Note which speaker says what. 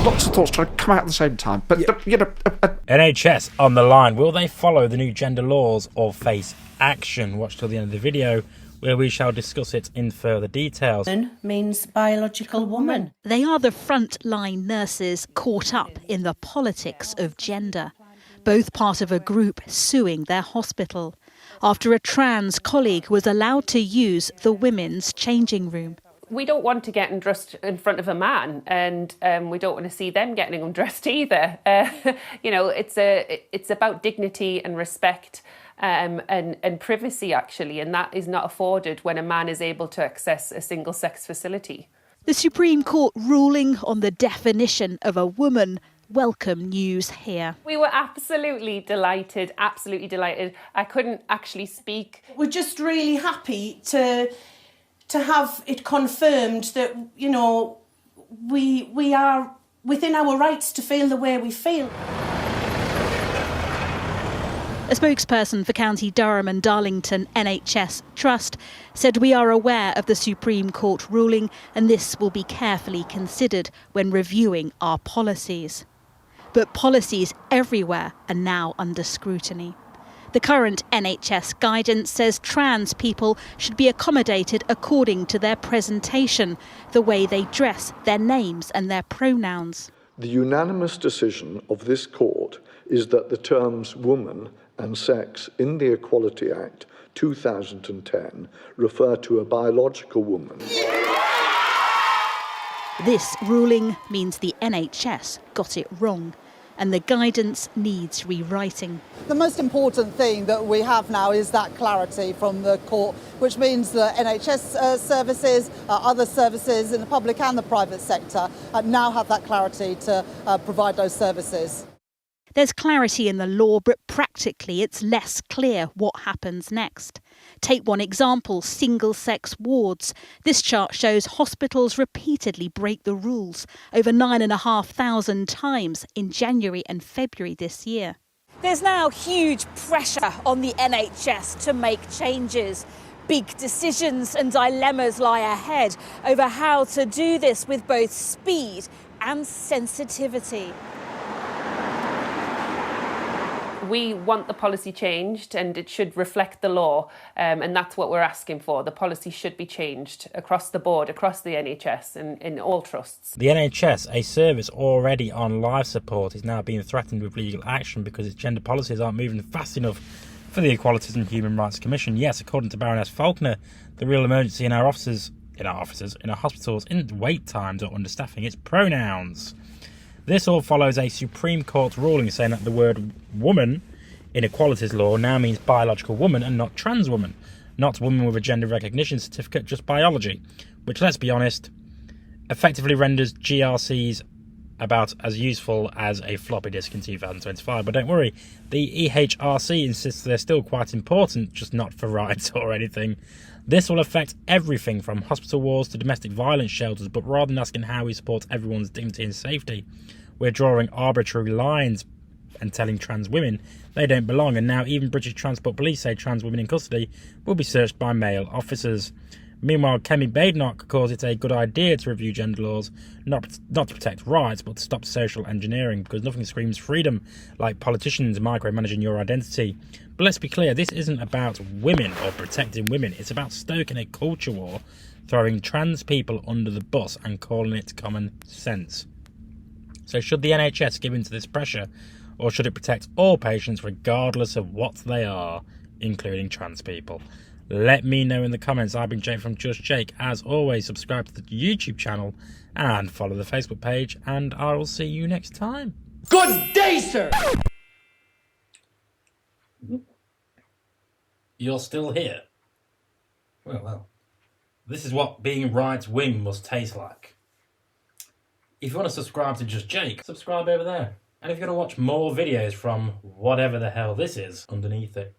Speaker 1: lots of thoughts trying to come out at the same time. But,
Speaker 2: NHS on the line. Will they follow the new gender laws or face action? Watch till the end of the video, where we shall discuss it in further details.
Speaker 3: Means biological woman.
Speaker 4: They are the frontline nurses caught up in the politics of gender, both part of a group suing their hospital after a trans colleague was allowed to use the women's changing room.
Speaker 5: We don't want to get undressed in front of a man, and we don't want to see them getting undressed either. It's about dignity and respect and privacy, actually, and that is not afforded when a man is able to access a single-sex facility.
Speaker 4: The Supreme Court ruling on the definition of a woman. Welcome news here.
Speaker 5: We were absolutely delighted, I couldn't actually speak.
Speaker 3: We're just really happy to have it confirmed that, you know, we are within our rights to feel the way we feel.
Speaker 4: A spokesperson for County Durham and Darlington NHS Trust said, "We are aware of the Supreme Court ruling and this will be carefully considered when reviewing our policies." But policies everywhere are now under scrutiny. The current NHS guidance says trans people should be accommodated according to their presentation, the way they dress, their names and their pronouns.
Speaker 6: The unanimous decision of this court is that the terms woman and sex in the Equality Act 2010 refer to a biological woman.
Speaker 4: This ruling means the NHS got it wrong, and the guidance needs rewriting.
Speaker 7: The most important thing that we have now is that clarity from the court, which means that NHS services, other services in the public and the private sector now have that clarity to provide those services.
Speaker 4: There's clarity in the law, but practically it's less clear what happens next. Take one example, single-sex wards. This chart shows hospitals repeatedly break the rules, over 9,500 times in January and February this year.
Speaker 8: There's now huge pressure on the NHS to make changes. Big decisions and dilemmas lie ahead over how to do this with both speed and sensitivity.
Speaker 5: We want the policy changed and it should reflect the law, and that's what we're asking for. The policy should be changed across the board, across the NHS and in all trusts.
Speaker 2: The NHS, a service already on life support, is now being threatened with legal action because its gender policies aren't moving fast enough for the Equalities and Human Rights Commission. Yes, according to Baroness Faulkner, the real emergency in our hospitals, in wait times or understaffing, it's pronouns. This all follows a Supreme Court ruling saying that the word woman in equalities law now means biological woman and not trans woman, not woman with a gender recognition certificate, just biology, which, let's be honest, effectively renders GRCs about as useful as a floppy disk in 2025. But don't worry, the EHRC insists they're still quite important, just not for rights or anything. This will affect everything from hospital wards to domestic violence shelters, but rather than asking how we support everyone's dignity and safety, we're drawing arbitrary lines and telling trans women they don't belong. And now even British Transport Police say trans women in custody will be searched by male officers. Meanwhile, Kemi Badenoch calls it a good idea to review gender laws, not to protect rights, but to stop social engineering, because nothing screams freedom like politicians micromanaging your identity. But let's be clear, this isn't about women or protecting women. It's about stoking a culture war, throwing trans people under the bus and calling it common sense. So should the NHS give in to this pressure, or should it protect all patients regardless of what they are, including trans people? Let me know in the comments. I've been Jake from Just Jake. As always, subscribe to the YouTube channel and follow the Facebook page, and I will see you next time.
Speaker 9: Good day, sir!
Speaker 2: You're still here? Well. This is what being right wing must taste like. If you want to subscribe to Just Jake, subscribe over there. And if you want to watch more videos from whatever the hell this is underneath it,